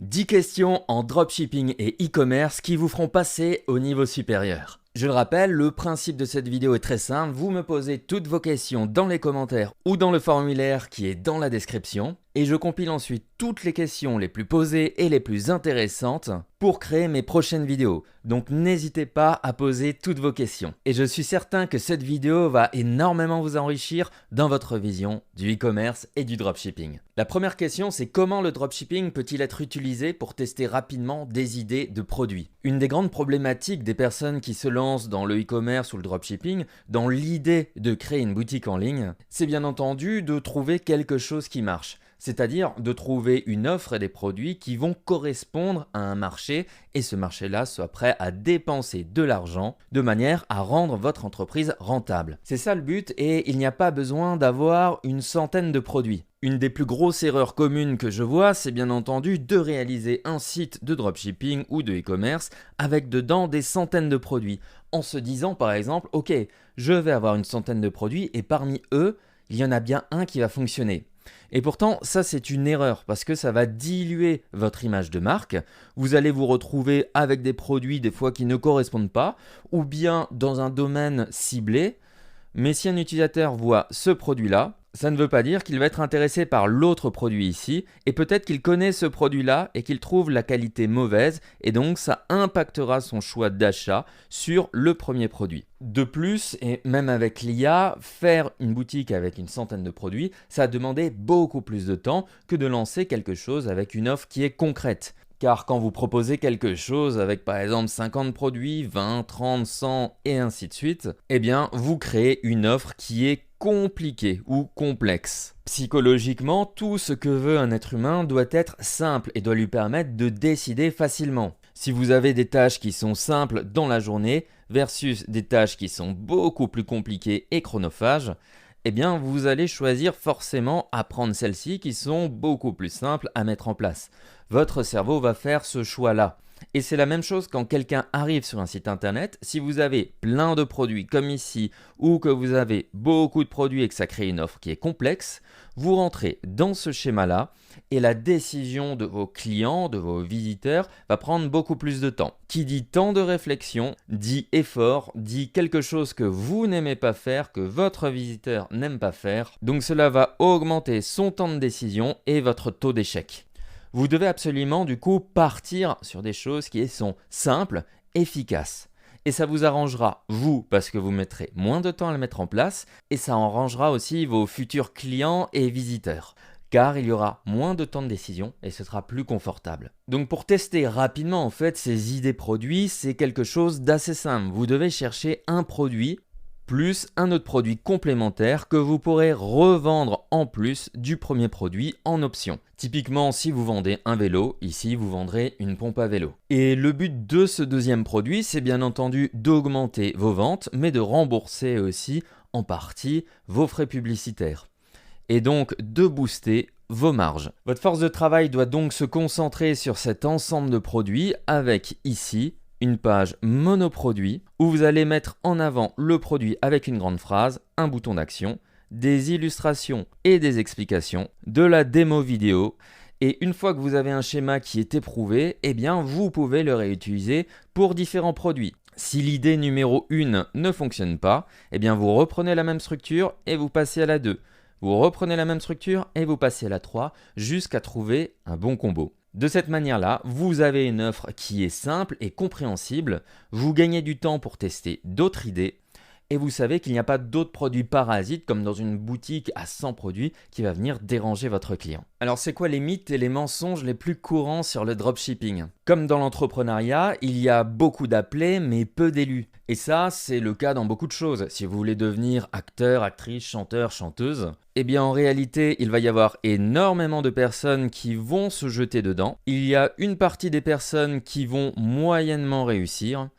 10 questions en dropshipping et e-commerce qui vous feront passer au niveau supérieur. Je le rappelle, le principe de cette vidéo est très simple, vous me posez toutes vos questions dans les commentaires ou dans le formulaire qui est dans la description et je compile ensuite toutes les questions les plus posées et les plus intéressantes pour créer mes prochaines vidéos. Donc n'hésitez pas à poser toutes vos questions. Et je suis certain que cette vidéo va énormément vous enrichir dans votre vision du e-commerce et du dropshipping. La première question, c'est comment le dropshipping peut-il être utilisé pour tester rapidement des idées de produits? Une des grandes problématiques des personnes qui se lancent dans le e-commerce ou le dropshipping, dans l'idée de créer une boutique en ligne, c'est bien entendu de trouver quelque chose qui marche. C'est-à-dire de trouver une offre et des produits qui vont correspondre à un marché et ce marché-là soit prêt à dépenser de l'argent de manière à rendre votre entreprise rentable. C'est ça le but et il n'y a pas besoin d'avoir une centaine de produits. Une des plus grosses erreurs communes que je vois, c'est bien entendu de réaliser un site de dropshipping ou de e-commerce avec dedans des centaines de produits en se disant par exemple, ok, je vais avoir une centaine de produits et parmi eux, il y en a bien un qui va fonctionner. Et pourtant, ça c'est une erreur parce que ça va diluer votre image de marque. Vous allez vous retrouver avec des produits des fois qui ne correspondent pas ou bien dans un domaine ciblé. Mais si un utilisateur voit ce produit-là, ça ne veut pas dire qu'il va être intéressé par l'autre produit ici et peut-être qu'il connaît ce produit-là et qu'il trouve la qualité mauvaise et donc ça impactera son choix d'achat sur le premier produit. De plus, et même avec l'IA, faire une boutique avec une centaine de produits, ça a demandé beaucoup plus de temps que de lancer quelque chose avec une offre qui est concrète. Car quand vous proposez quelque chose avec par exemple 50 produits, 20, 30, 100 et ainsi de suite, eh bien vous créez une offre qui est compliquée ou complexe. Psychologiquement, tout ce que veut un être humain doit être simple et doit lui permettre de décider facilement. Si vous avez des tâches qui sont simples dans la journée versus des tâches qui sont beaucoup plus compliquées et chronophages, eh bien vous allez choisir forcément à prendre celles-ci qui sont beaucoup plus simples à mettre en place. Votre cerveau va faire ce choix-là. Et c'est la même chose quand quelqu'un arrive sur un site internet. Si vous avez plein de produits comme ici ou que vous avez beaucoup de produits et que ça crée une offre qui est complexe, vous rentrez dans ce schéma-là et la décision de vos clients, de vos visiteurs va prendre beaucoup plus de temps. Qui dit temps de réflexion, dit effort, dit quelque chose que vous n'aimez pas faire, que votre visiteur n'aime pas faire. Donc cela va augmenter son temps de décision et votre taux d'échec. Vous devez absolument du coup partir sur des choses qui sont simples, efficaces. Et ça vous arrangera, vous, parce que vous mettrez moins de temps à le mettre en place, et ça arrangera aussi vos futurs clients et visiteurs. Car il y aura moins de temps de décision et ce sera plus confortable. Donc pour tester rapidement en fait ces idées produits, c'est quelque chose d'assez simple. Vous devez chercher un produit plus un autre produit complémentaire que vous pourrez revendre en plus du premier produit en option. Typiquement, si vous vendez un vélo, ici vous vendrez une pompe à vélo. Et le but de ce deuxième produit, c'est bien entendu d'augmenter vos ventes, mais de rembourser aussi en partie vos frais publicitaires. Et donc de booster vos marges. Votre force de travail doit donc se concentrer sur cet ensemble de produits avec ici une page monoproduit où vous allez mettre en avant le produit avec une grande phrase, un bouton d'action, des illustrations et des explications, de la démo vidéo. Et une fois que vous avez un schéma qui est éprouvé, eh bien vous pouvez le réutiliser pour différents produits. Si l'idée numéro 1 ne fonctionne pas, eh bien vous reprenez la même structure et vous passez à la 2. Vous reprenez la même structure et vous passez à la 3 jusqu'à trouver un bon combo. De cette manière-là, vous avez une offre qui est simple et compréhensible, vous gagnez du temps pour tester d'autres idées et vous savez qu'il n'y a pas d'autres produits parasites comme dans une boutique à 100 produits qui va venir déranger votre client. Alors c'est quoi les mythes et les mensonges les plus courants sur le dropshipping? Comme dans l'entrepreneuriat, il y a beaucoup d'appelés mais peu d'élus. Et ça, c'est le cas dans beaucoup de choses. Si vous voulez devenir acteur, actrice, chanteur, chanteuse, eh bien en réalité, il va y avoir énormément de personnes qui vont se jeter dedans. Il y a une partie des personnes qui vont moyennement réussir.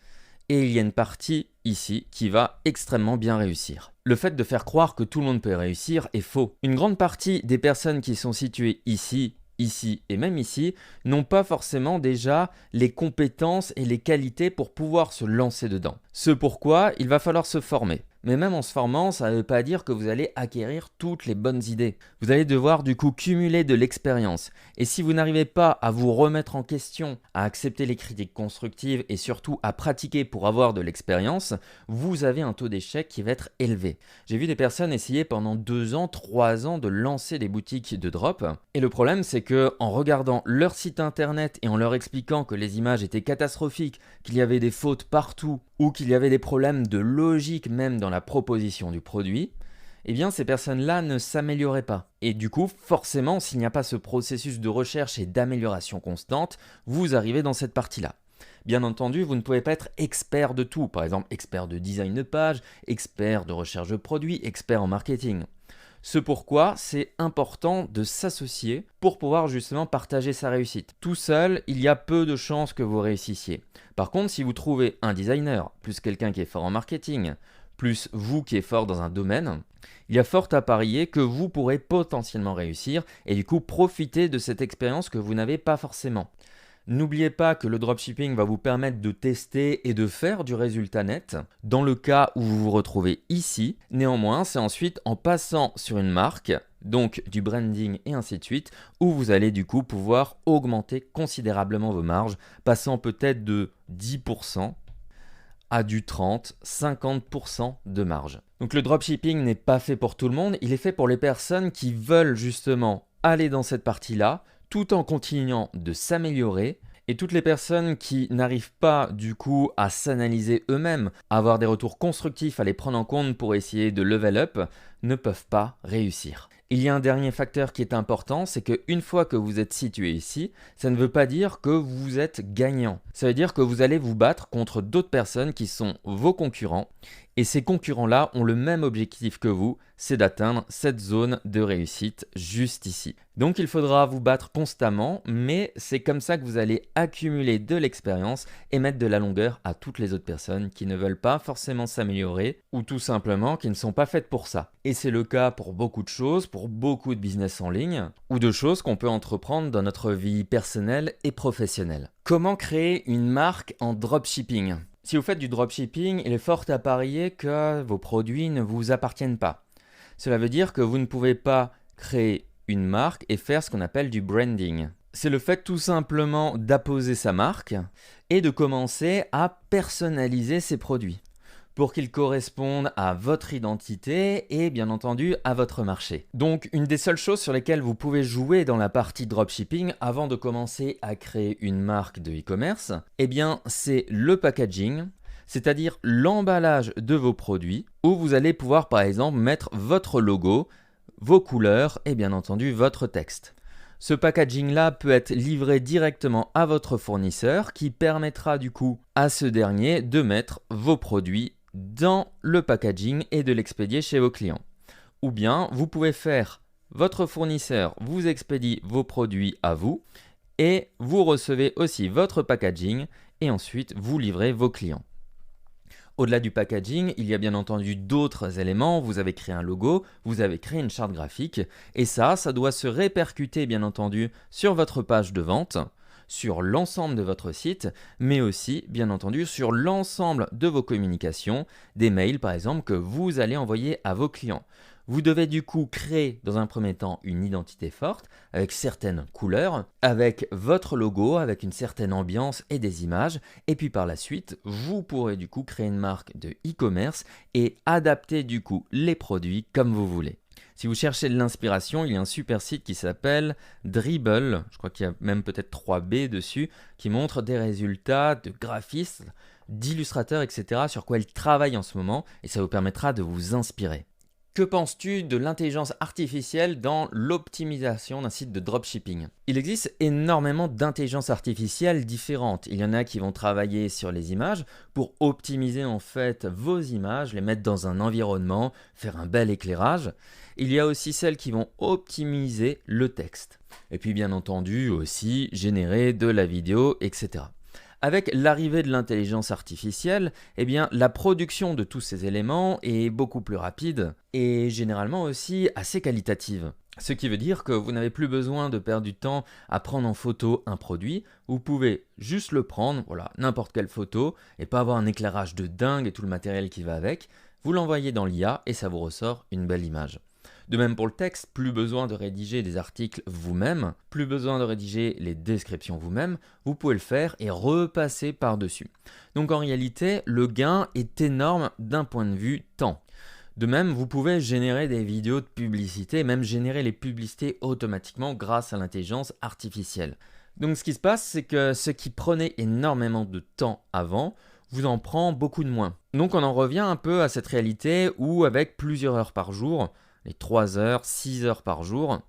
Et il y a une partie ici qui va extrêmement bien réussir. Le fait de faire croire que tout le monde peut réussir est faux. Une grande partie des personnes qui sont situées ici, ici et même ici n'ont pas forcément déjà les compétences et les qualités pour pouvoir se lancer dedans. Ce pourquoi il va falloir se former. Mais même en se formant, ça ne veut pas dire que vous allez acquérir toutes les bonnes idées. Vous allez devoir du coup cumuler de l'expérience. Et si vous n'arrivez pas à vous remettre en question, à accepter les critiques constructives et surtout à pratiquer pour avoir de l'expérience, vous avez un taux d'échec qui va être élevé. J'ai vu des personnes essayer pendant 2 ans, 3 ans de lancer des boutiques de drop. Et le problème, c'est que en regardant leur site internet et en leur expliquant que les images étaient catastrophiques, qu'il y avait des fautes partout ou qu'il y avait des problèmes de logique même dans la proposition du produit, eh bien ces personnes-là ne s'amélioraient pas. Et du coup, forcément, s'il n'y a pas ce processus de recherche et d'amélioration constante, vous arrivez dans cette partie-là. Bien entendu, vous ne pouvez pas être expert de tout, par exemple expert de design de page, expert de recherche de produits, expert en marketing. Ce pourquoi c'est important de s'associer pour pouvoir justement partager sa réussite. Tout seul, il y a peu de chances que vous réussissiez. Par contre, si vous trouvez un designer, plus quelqu'un qui est fort en marketing, plus vous qui êtes fort dans un domaine, il y a fort à parier que vous pourrez potentiellement réussir et du coup profiter de cette expérience que vous n'avez pas forcément. N'oubliez pas que le dropshipping va vous permettre de tester et de faire du résultat net dans le cas où vous vous retrouvez ici. Néanmoins, c'est ensuite en passant sur une marque, donc du branding et ainsi de suite, où vous allez du coup pouvoir augmenter considérablement vos marges, passant peut-être de 10% à du 30-50% de marge. Donc le dropshipping n'est pas fait pour tout le monde, il est fait pour les personnes qui veulent justement aller dans cette partie-là, tout en continuant de s'améliorer. Et toutes les personnes qui n'arrivent pas du coup à s'analyser eux-mêmes, à avoir des retours constructifs, à les prendre en compte pour essayer de level up, ne peuvent pas réussir. Il y a un dernier facteur qui est important, c'est qu'une fois que vous êtes situé ici, ça ne veut pas dire que vous êtes gagnant. Ça veut dire que vous allez vous battre contre d'autres personnes qui sont vos concurrents. Et ces concurrents-là ont le même objectif que vous, c'est d'atteindre cette zone de réussite juste ici. Donc il faudra vous battre constamment, mais c'est comme ça que vous allez accumuler de l'expérience et mettre de la longueur à toutes les autres personnes qui ne veulent pas forcément s'améliorer ou tout simplement qui ne sont pas faites pour ça. Et c'est le cas pour beaucoup de choses, pour beaucoup de business en ligne ou de choses qu'on peut entreprendre dans notre vie personnelle et professionnelle. Comment créer une marque en dropshipping ? Si vous faites du dropshipping, il est fort à parier que vos produits ne vous appartiennent pas. Cela veut dire que vous ne pouvez pas créer une marque et faire ce qu'on appelle du branding. C'est le fait tout simplement d'apposer sa marque et de commencer à personnaliser ses produits pour qu'ils correspondent à votre identité et bien entendu à votre marché. Donc une des seules choses sur lesquelles vous pouvez jouer dans la partie dropshipping avant de commencer à créer une marque de e-commerce, eh bien c'est le packaging, c'est-à-dire l'emballage de vos produits où vous allez pouvoir par exemple mettre votre logo, vos couleurs et bien entendu votre texte. Ce packaging-là peut être livré directement à votre fournisseur qui permettra du coup à ce dernier de mettre vos produits dans le packaging et de l'expédier chez vos clients. Ou bien vous pouvez faire votre fournisseur vous expédie vos produits à vous et vous recevez aussi votre packaging et ensuite vous livrez vos clients. Au-delà du packaging, il y a bien entendu d'autres éléments. Vous avez créé un logo, vous avez créé une charte graphique et ça doit se répercuter bien entendu sur votre page de vente, sur l'ensemble de votre site, mais aussi bien entendu sur l'ensemble de vos communications, des mails par exemple que vous allez envoyer à vos clients. Vous devez du coup créer dans un premier temps une identité forte avec certaines couleurs, avec votre logo, avec une certaine ambiance et des images. Et puis par la suite, vous pourrez du coup créer une marque de e-commerce et adapter du coup les produits comme vous voulez. Si vous cherchez de l'inspiration, il y a un super site qui s'appelle Dribbble, je crois qu'il y a même peut-être 3B dessus, qui montre des résultats de graphistes, d'illustrateurs, etc. sur quoi ils travaillent en ce moment et ça vous permettra de vous inspirer. Que penses-tu de l'intelligence artificielle dans l'optimisation d'un site de dropshipping ? Il existe énormément d'intelligence artificielle différentes. Il y en a qui vont travailler sur les images pour optimiser en fait vos images, les mettre dans un environnement, faire un bel éclairage. Il y a aussi celles qui vont optimiser le texte. Et puis bien entendu aussi générer de la vidéo, etc. Avec l'arrivée de l'intelligence artificielle, eh bien, la production de tous ces éléments est beaucoup plus rapide et généralement aussi assez qualitative. Ce qui veut dire que vous n'avez plus besoin de perdre du temps à prendre en photo un produit. Vous pouvez juste le prendre, voilà, n'importe quelle photo, et pas avoir un éclairage de dingue et tout le matériel qui va avec. vous l'envoyez dans l'IA et ça vous ressort une belle image. De même pour le texte, plus besoin de rédiger des articles vous-même, plus besoin de rédiger les descriptions vous-même, vous pouvez le faire et repasser par-dessus. Donc en réalité, le gain est énorme d'un point de vue temps. De même, vous pouvez générer des vidéos de publicité, même générer les publicités automatiquement grâce à l'intelligence artificielle. Donc ce qui se passe, c'est que ce qui prenait énormément de temps avant, vous en prend beaucoup de moins. Donc on en revient un peu à cette réalité où avec plusieurs heures par jour, les 3 heures, 6 heures par jour,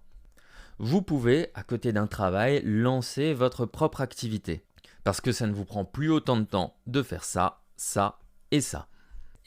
vous pouvez, à côté d'un travail, lancer votre propre activité. Parce que ça ne vous prend plus autant de temps de faire ça, ça et ça.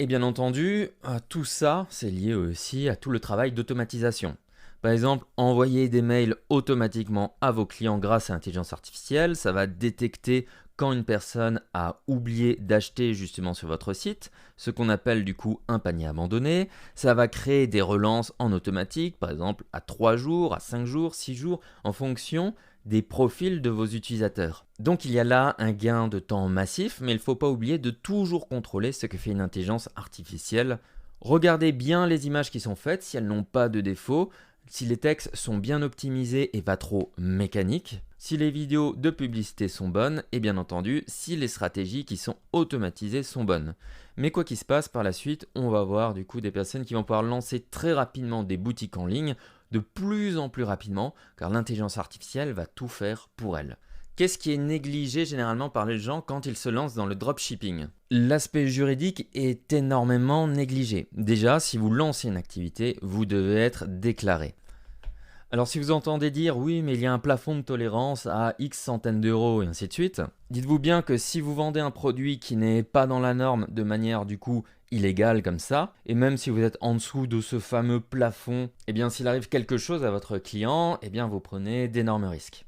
Et bien entendu, tout ça, c'est lié aussi à tout le travail d'automatisation. Par exemple, envoyer des mails automatiquement à vos clients grâce à l'intelligence artificielle, ça va détecter quand une personne a oublié d'acheter justement sur votre site, ce qu'on appelle du coup un panier abandonné. Ça va créer des relances en automatique, par exemple à 3 jours, à 5 jours, 6 jours, en fonction des profils de vos utilisateurs. Donc il y a là un gain de temps massif, mais il ne faut pas oublier de toujours contrôler ce que fait une intelligence artificielle. Regardez bien les images qui sont faites, si elles n'ont pas de défauts, si les textes sont bien optimisés et pas trop mécaniques, si les vidéos de publicité sont bonnes et bien entendu si les stratégies qui sont automatisées sont bonnes. Mais quoi qu'il se passe par la suite, on va voir du coup des personnes qui vont pouvoir lancer très rapidement des boutiques en ligne, de plus en plus rapidement, car l'intelligence artificielle va tout faire pour elles. Qu'est-ce qui est négligé généralement par les gens quand ils se lancent dans le dropshipping? L'aspect juridique est énormément négligé. Déjà, si vous lancez une activité, vous devez être déclaré. Alors si vous entendez dire oui mais il y a un plafond de tolérance à X centaines d'euros et ainsi de suite, dites-vous bien que si vous vendez un produit qui n'est pas dans la norme de manière du coup illégale comme ça, et même si vous êtes en dessous de ce fameux plafond, eh bien s'il arrive quelque chose à votre client, eh bien vous prenez d'énormes risques.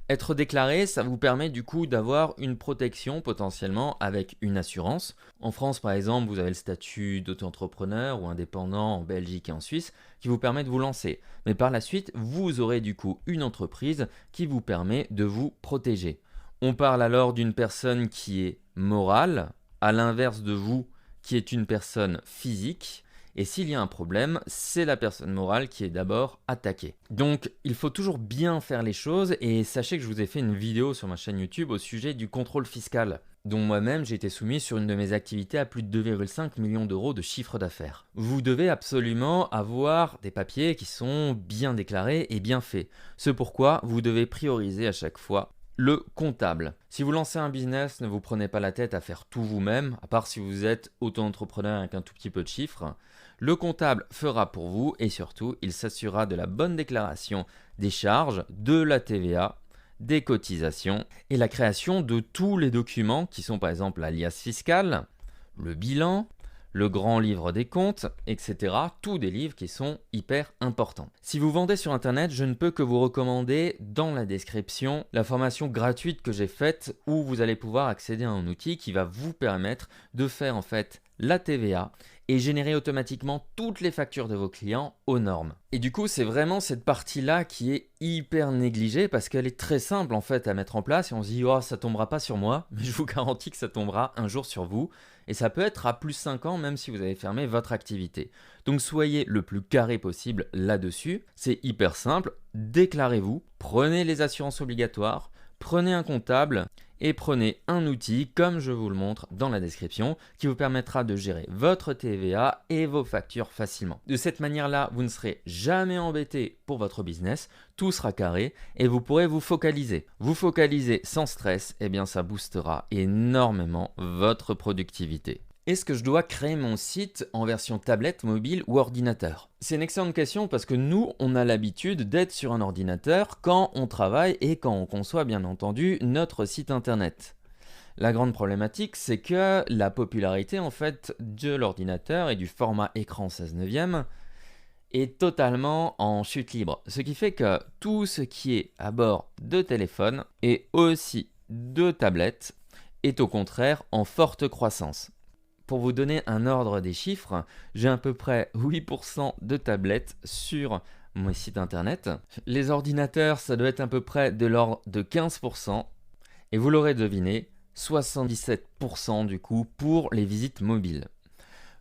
Être déclaré, ça vous permet du coup d'avoir une protection potentiellement avec une assurance. En France par exemple, vous avez le statut d'auto-entrepreneur ou indépendant en Belgique et en Suisse qui vous permet de vous lancer. Mais par la suite, vous aurez du coup une entreprise qui vous permet de vous protéger. On parle alors d'une personne qui est morale, à l'inverse de vous qui est une personne physique. Et s'il y a un problème, c'est la personne morale qui est d'abord attaquée. Donc, il faut toujours bien faire les choses et sachez que je vous ai fait une vidéo sur ma chaîne YouTube au sujet du contrôle fiscal, dont moi-même j'ai été soumis sur une de mes activités à plus de 2,5 millions d'euros de chiffre d'affaires. Vous devez absolument avoir des papiers qui sont bien déclarés et bien faits. C'est pourquoi vous devez prioriser à chaque fois le comptable. Si vous lancez un business, ne vous prenez pas la tête à faire tout vous-même, à part si vous êtes auto-entrepreneur avec un tout petit peu de chiffres. Le comptable fera pour vous et surtout, il s'assurera de la bonne déclaration des charges, de la TVA, des cotisations et la création de tous les documents qui sont par exemple l'alias fiscal, le bilan, le grand livre des comptes, etc. Tous des livres qui sont hyper importants. Si vous vendez sur internet, je ne peux que vous recommander dans la description la formation gratuite que j'ai faite où vous allez pouvoir accéder à un outil qui va vous permettre de faire en fait la TVA et générer automatiquement toutes les factures de vos clients aux normes. Et du coup, c'est vraiment cette partie-là qui est hyper négligée parce qu'elle est très simple en fait à mettre en place et on se dit « Oh, ça tombera pas sur moi », mais je vous garantis que ça tombera un jour sur vous et ça peut être à plus 5 ans même si vous avez fermé votre activité. Donc soyez le plus carré possible là-dessus, c'est hyper simple, déclarez-vous, prenez les assurances obligatoires, prenez un comptable et prenez un outil comme je vous le montre dans la description qui vous permettra de gérer votre TVA et vos factures facilement. De cette manière-là, vous ne serez jamais embêté pour votre business, tout sera carré et vous pourrez vous focaliser. Vous focaliser sans stress, eh bien ça boostera énormément votre productivité. Est-ce que je dois créer mon site en version tablette, mobile ou ordinateur? C'est une excellente question parce que nous, on a l'habitude d'être sur un ordinateur quand on travaille et quand on conçoit bien entendu notre site internet. La grande problématique, c'est que la popularité en fait de l'ordinateur et du format écran 16:9 est totalement en chute libre. Ce qui fait que tout ce qui est à bord de téléphone et aussi de tablettes est au contraire en forte croissance. Pour vous donner un ordre des chiffres, j'ai à peu près 8% de tablettes sur mon site internet. Les ordinateurs, ça doit être à peu près de l'ordre de 15%. Et vous l'aurez deviné, 77% du coup pour les visites mobiles.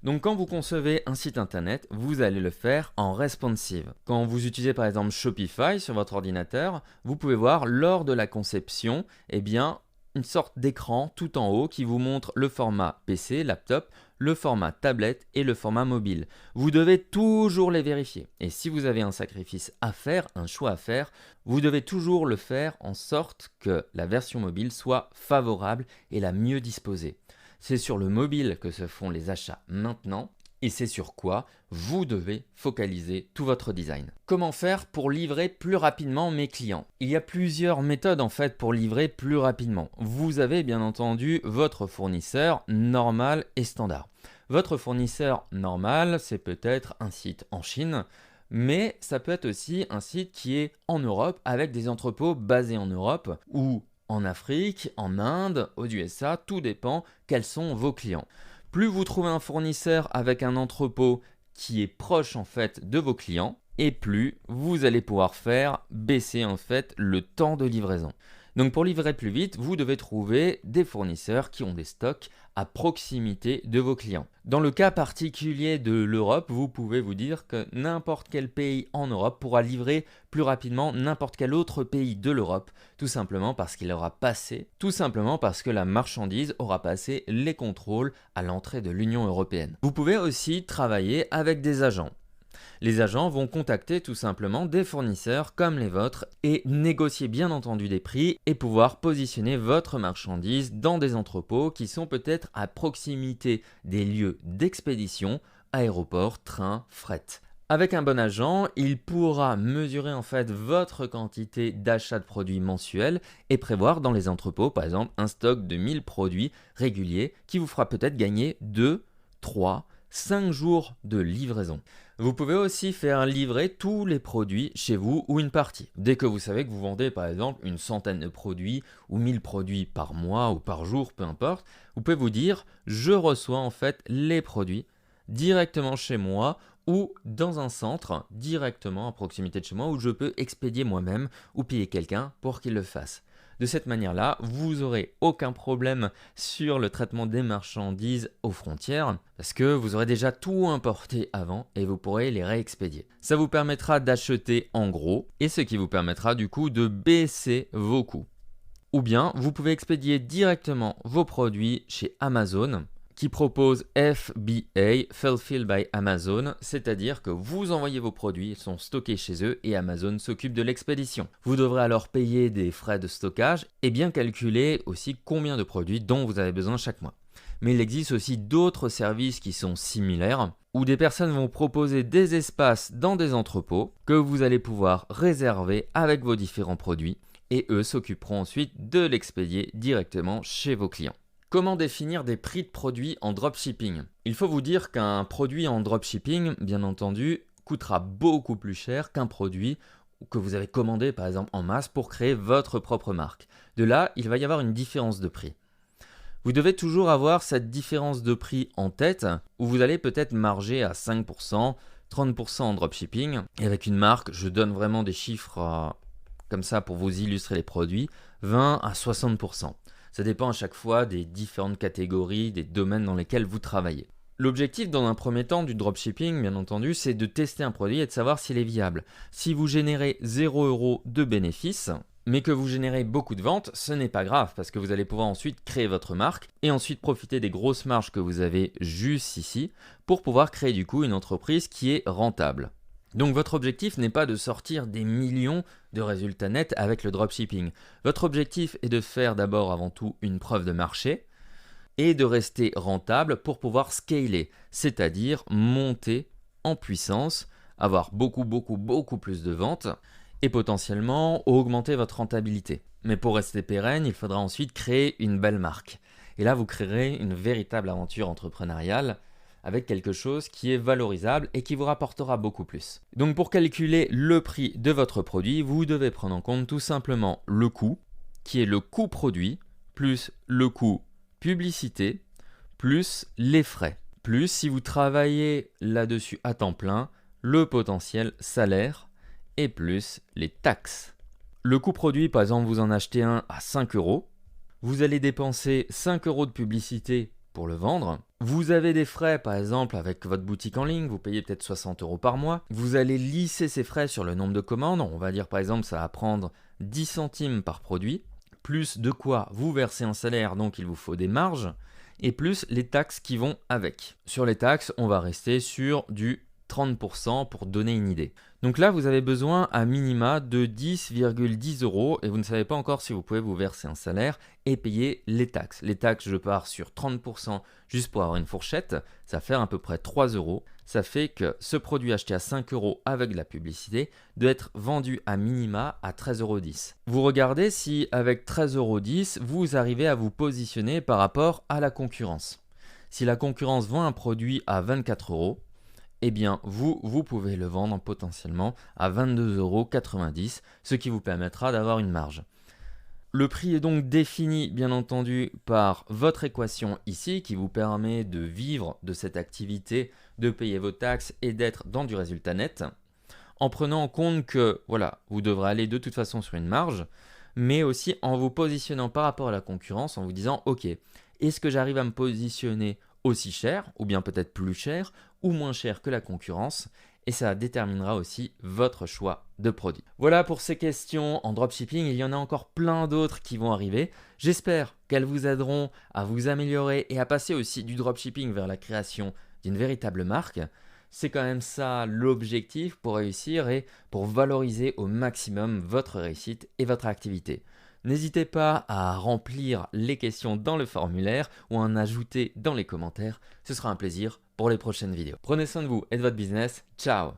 Donc quand vous concevez un site internet, vous allez le faire en responsive. Quand vous utilisez par exemple Shopify sur votre ordinateur, vous pouvez voir lors de la conception, une sorte d'écran tout en haut qui vous montre le format PC, laptop, le format tablette et le format mobile. Vous devez toujours les vérifier. Et si vous avez un sacrifice à faire, un choix à faire, vous devez toujours le faire en sorte que la version mobile soit favorable et la mieux disposée. C'est sur le mobile que se font les achats maintenant et c'est sur quoi vous devez focaliser tout votre design. Comment faire pour livrer plus rapidement mes clients? Il y a plusieurs méthodes en fait pour livrer plus rapidement. Vous avez bien entendu votre fournisseur normal et standard. Votre fournisseur normal, c'est peut-être un site en Chine, mais ça peut être aussi un site qui est en Europe avec des entrepôts basés en Europe ou en Afrique, en Inde, aux USA, tout dépend quels sont vos clients. Plus vous trouvez un fournisseur avec un entrepôt qui est proche en fait de vos clients, et plus vous allez pouvoir faire baisser en fait le temps de livraison. Donc pour livrer plus vite, vous devez trouver des fournisseurs qui ont des stocks à proximité de vos clients. Dans le cas particulier de l'Europe, vous pouvez vous dire que n'importe quel pays en Europe pourra livrer plus rapidement n'importe quel autre pays de l'Europe, tout simplement parce qu'il aura passé, tout simplement parce que la marchandise aura passé les contrôles à l'entrée de l'Union européenne. Vous pouvez aussi travailler avec des agents. Les agents vont contacter tout simplement des fournisseurs comme les vôtres et négocier bien entendu des prix et pouvoir positionner votre marchandise dans des entrepôts qui sont peut-être à proximité des lieux d'expédition, aéroports, trains, fret. Avec un bon agent, il pourra mesurer en fait votre quantité d'achat de produits mensuels et prévoir dans les entrepôts par exemple un stock de 1000 produits réguliers qui vous fera peut-être gagner 2, 3, 5 jours de livraison. Vous pouvez aussi faire livrer tous les produits chez vous ou une partie. Dès que vous savez que vous vendez par exemple une centaine de produits ou 1000 produits par mois ou par jour, peu importe, vous pouvez vous dire je reçois en fait les produits directement chez moi ou dans un centre directement à proximité de chez moi où je peux expédier moi-même ou payer quelqu'un pour qu'il le fasse. De cette manière-là, vous n'aurez aucun problème sur le traitement des marchandises aux frontières parce que vous aurez déjà tout importé avant et vous pourrez les réexpédier. Ça vous permettra d'acheter en gros et ce qui vous permettra du coup de baisser vos coûts. Ou bien, vous pouvez expédier directement vos produits chez Amazon qui propose FBA, Fulfilled by Amazon, c'est-à-dire que vous envoyez vos produits, ils sont stockés chez eux et Amazon s'occupe de l'expédition. Vous devrez alors payer des frais de stockage et bien calculer aussi combien de produits dont vous avez besoin chaque mois. Mais il existe aussi d'autres services qui sont similaires où des personnes vont proposer des espaces dans des entrepôts que vous allez pouvoir réserver avec vos différents produits et eux s'occuperont ensuite de l'expédier directement chez vos clients. Comment définir des prix de produits en dropshipping? Il faut vous dire qu'un produit en dropshipping, bien entendu, coûtera beaucoup plus cher qu'un produit que vous avez commandé par exemple en masse pour créer votre propre marque. De là, il va y avoir une différence de prix. Vous devez toujours avoir cette différence de prix en tête où vous allez peut-être marger à 5%, 30% en dropshipping. Et avec une marque, je donne vraiment des chiffres comme ça pour vous illustrer les produits, 20 à 60%. Ça dépend à chaque fois des différentes catégories, des domaines dans lesquels vous travaillez. L'objectif dans un premier temps du dropshipping, bien entendu, c'est de tester un produit et de savoir s'il est viable. Si vous générez 0 € de bénéfices, mais que vous générez beaucoup de ventes, ce n'est pas grave parce que vous allez pouvoir ensuite créer votre marque et ensuite profiter des grosses marges que vous avez juste ici pour pouvoir créer du coup une entreprise qui est rentable. Donc votre objectif n'est pas de sortir des millions de résultats nets avec le dropshipping. Votre objectif est de faire d'abord avant tout une preuve de marché et de rester rentable pour pouvoir scaler, c'est-à-dire monter en puissance, avoir beaucoup plus de ventes et potentiellement augmenter votre rentabilité. Mais pour rester pérenne, il faudra ensuite créer une belle marque. Et là, vous créerez une véritable aventure entrepreneuriale avec quelque chose qui est valorisable et qui vous rapportera beaucoup plus. Donc pour calculer le prix de votre produit, vous devez prendre en compte tout simplement le coût, qui est le coût produit, plus le coût publicité, plus les frais. Plus si vous travaillez là-dessus à temps plein, le potentiel salaire et plus les taxes. Le coût produit, par exemple, vous en achetez un à 5 €, vous allez dépenser 5 € de publicité pour le vendre. Vous avez des frais, par exemple, avec votre boutique en ligne, vous payez peut-être 60 € par mois. Vous allez lisser ces frais sur le nombre de commandes. On va dire, par exemple, ça va prendre 10 centimes par produit, plus de quoi vous versez un salaire, donc il vous faut des marges, et plus les taxes qui vont avec. Sur les taxes, on va rester sur du 30% pour donner une idée. Donc là, vous avez besoin à minima de 10,10 € et vous ne savez pas encore si vous pouvez vous verser un salaire et payer les taxes. Les taxes, je pars sur 30% juste pour avoir une fourchette, ça fait à peu près 3 €. Ça fait que ce produit acheté à 5 € avec de la publicité doit être vendu à minima à 13,10 €. Vous regardez si avec 13,10 €, vous arrivez à vous positionner par rapport à la concurrence. Si la concurrence vend un produit à 24 €, eh bien vous pouvez le vendre potentiellement à 22,90 €, ce qui vous permettra d'avoir une marge. Le prix est donc défini bien entendu par votre équation ici qui vous permet de vivre de cette activité, de payer vos taxes et d'être dans du résultat net, en prenant en compte que voilà, vous devrez aller de toute façon sur une marge, mais aussi en vous positionnant par rapport à la concurrence, en vous disant ok, est-ce que j'arrive à me positionner aussi cher, ou bien peut-être plus cher, ou moins cher que la concurrence, et ça déterminera aussi votre choix de produit. Voilà pour ces questions en dropshipping, il y en a encore plein d'autres qui vont arriver. J'espère qu'elles vous aideront à vous améliorer et à passer aussi du dropshipping vers la création d'une véritable marque. C'est quand même ça l'objectif pour réussir et pour valoriser au maximum votre réussite et votre activité. N'hésitez pas à remplir les questions dans le formulaire ou à en ajouter dans les commentaires. Ce sera un plaisir pour les prochaines vidéos. Prenez soin de vous et de votre business. Ciao!